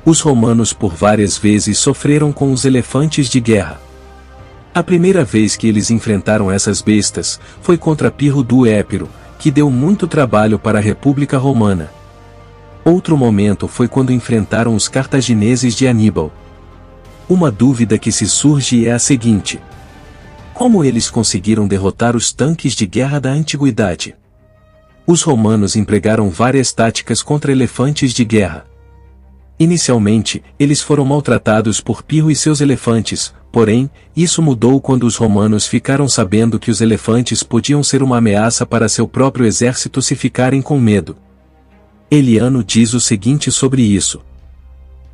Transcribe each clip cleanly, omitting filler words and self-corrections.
Os romanos por várias vezes sofreram com os elefantes de guerra. A primeira vez que eles enfrentaram essas bestas foi contra Pirro do Épiro, que deu muito trabalho para a República Romana. Outro momento foi quando enfrentaram os cartagineses de Aníbal. Uma dúvida que se surge é a seguinte: como eles conseguiram derrotar os tanques de guerra da antiguidade? Os romanos empregaram várias táticas contra elefantes de guerra. Inicialmente, eles foram maltratados por Pirro e seus elefantes, porém, isso mudou quando os romanos ficaram sabendo que os elefantes podiam ser uma ameaça para seu próprio exército se ficarem com medo. Eliano diz o seguinte sobre isso: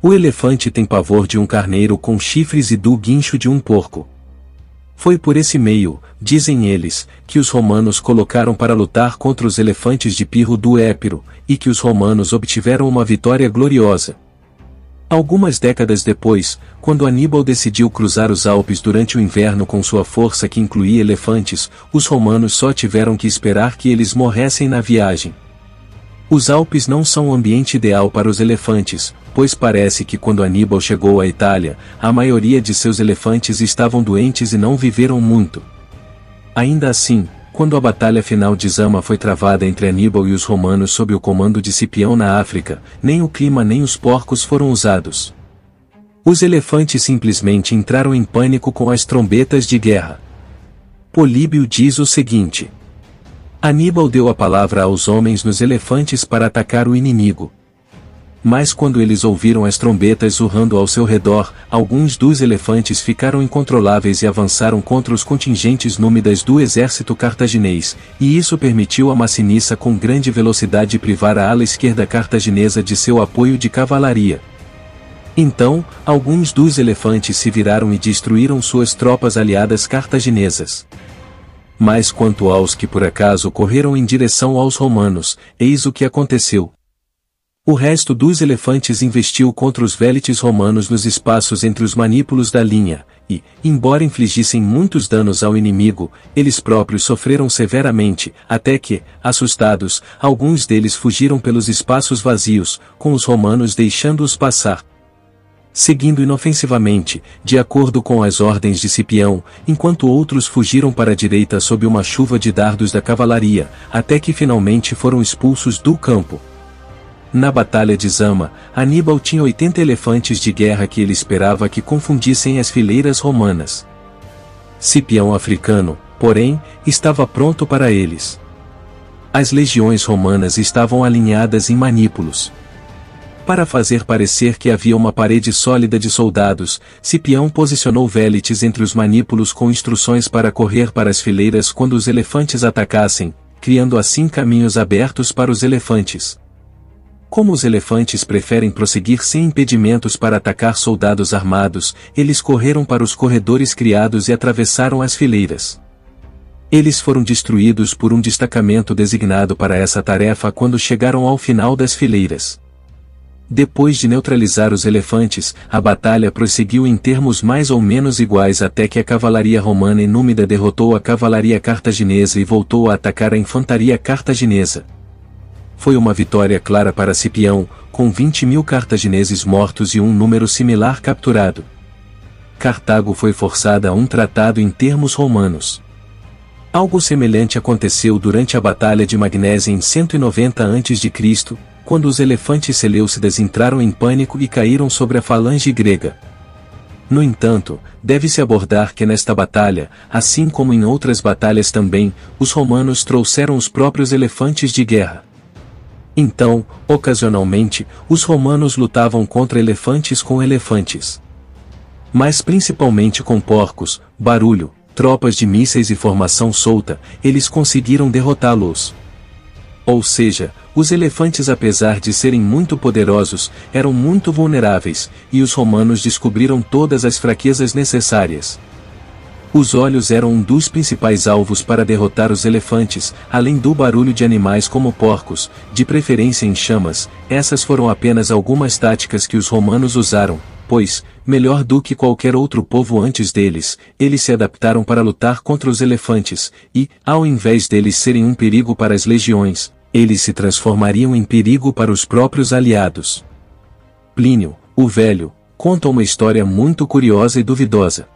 o elefante tem pavor de um carneiro com chifres e do guincho de um porco. Foi por esse meio, dizem eles, que os romanos colocaram para lutar contra os elefantes de Pirro do Épiro, e que os romanos obtiveram uma vitória gloriosa. Algumas décadas depois, quando Aníbal decidiu cruzar os Alpes durante o inverno com sua força que incluía elefantes, os romanos só tiveram que esperar que eles morressem na viagem. Os Alpes não são o ambiente ideal para os elefantes, pois parece que quando Aníbal chegou à Itália, a maioria de seus elefantes estavam doentes e não viveram muito. Ainda assim, quando a batalha final de Zama foi travada entre Aníbal e os romanos sob o comando de Cipião na África, nem o clima nem os porcos foram usados. Os elefantes simplesmente entraram em pânico com as trombetas de guerra. Políbio diz o seguinte: Aníbal deu a palavra aos homens nos elefantes para atacar o inimigo. Mas quando eles ouviram as trombetas urrando ao seu redor, alguns dos elefantes ficaram incontroláveis e avançaram contra os contingentes númidas do exército cartaginês, e isso permitiu a maciça com grande velocidade privar a ala esquerda cartaginesa de seu apoio de cavalaria. Então, alguns dos elefantes se viraram e destruíram suas tropas aliadas cartaginesas. Mas quanto aos que por acaso correram em direção aos romanos, eis o que aconteceu. O resto dos elefantes investiu contra os vélites romanos nos espaços entre os manípulos da linha, e, embora infligissem muitos danos ao inimigo, eles próprios sofreram severamente, até que, assustados, alguns deles fugiram pelos espaços vazios, com os romanos deixando-os passar. Seguindo inofensivamente, de acordo com as ordens de Cipião, enquanto outros fugiram para a direita sob uma chuva de dardos da cavalaria, até que finalmente foram expulsos do campo. Na Batalha de Zama, Aníbal tinha 80 elefantes de guerra que ele esperava que confundissem as fileiras romanas. Cipião africano, porém, estava pronto para eles. As legiões romanas estavam alinhadas em manípulos. Para fazer parecer que havia uma parede sólida de soldados, Cipião posicionou vélites entre os manípulos com instruções para correr para as fileiras quando os elefantes atacassem, criando assim caminhos abertos para os elefantes. Como os elefantes preferem prosseguir sem impedimentos para atacar soldados armados, eles correram para os corredores criados e atravessaram as fileiras. Eles foram destruídos por um destacamento designado para essa tarefa quando chegaram ao final das fileiras. Depois de neutralizar os elefantes, a batalha prosseguiu em termos mais ou menos iguais até que a cavalaria romana inúmida derrotou a cavalaria cartaginesa e voltou a atacar a infantaria cartaginesa. Foi uma vitória clara para Cipião, com 20.000 cartagineses mortos e um número similar capturado. Cartago foi forçada a um tratado em termos romanos. Algo semelhante aconteceu durante a Batalha de Magnésia em 190 a.C., quando os elefantes seleucidas entraram em pânico e caíram sobre a falange grega. No entanto, deve-se abordar que nesta batalha, assim como em outras batalhas também, os romanos trouxeram os próprios elefantes de guerra. Então, ocasionalmente, os romanos lutavam contra elefantes com elefantes. Mas principalmente com porcos, barulho, tropas de mísseis e formação solta, eles conseguiram derrotá-los. Ou seja, os elefantes, apesar de serem muito poderosos, eram muito vulneráveis, e os romanos descobriram todas as fraquezas necessárias. Os olhos eram um dos principais alvos para derrotar os elefantes, além do barulho de animais como porcos, de preferência em chamas. Essas foram apenas algumas táticas que os romanos usaram, pois, melhor do que qualquer outro povo antes deles, eles se adaptaram para lutar contra os elefantes, e, ao invés deles serem um perigo para as legiões, eles se transformariam em perigo para os próprios aliados. Plínio, o velho, conta uma história muito curiosa e duvidosa.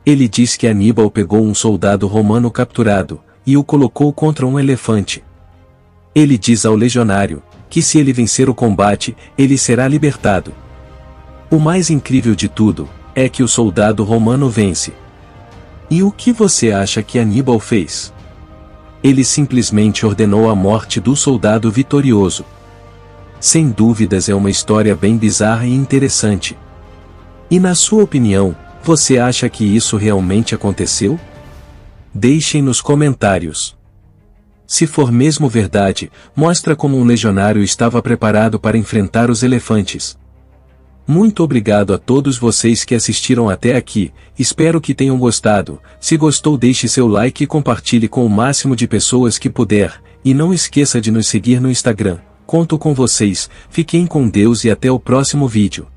Ele diz que Aníbal pegou um soldado romano capturado, e o colocou contra um elefante. Ele diz ao legionário, que se ele vencer o combate, ele será libertado. O mais incrível de tudo, é que o soldado romano vence. E o que você acha que Aníbal fez? Ele simplesmente ordenou a morte do soldado vitorioso. Sem dúvidas é uma história bem bizarra e interessante. E na sua opinião, você acha que isso realmente aconteceu? Deixem nos comentários. Se for mesmo verdade, mostra como um legionário estava preparado para enfrentar os elefantes. Muito obrigado a todos vocês que assistiram até aqui, espero que tenham gostado. Se gostou, deixe seu like e compartilhe com o máximo de pessoas que puder, e não esqueça de nos seguir no Instagram. Conto com vocês, fiquem com Deus e até o próximo vídeo.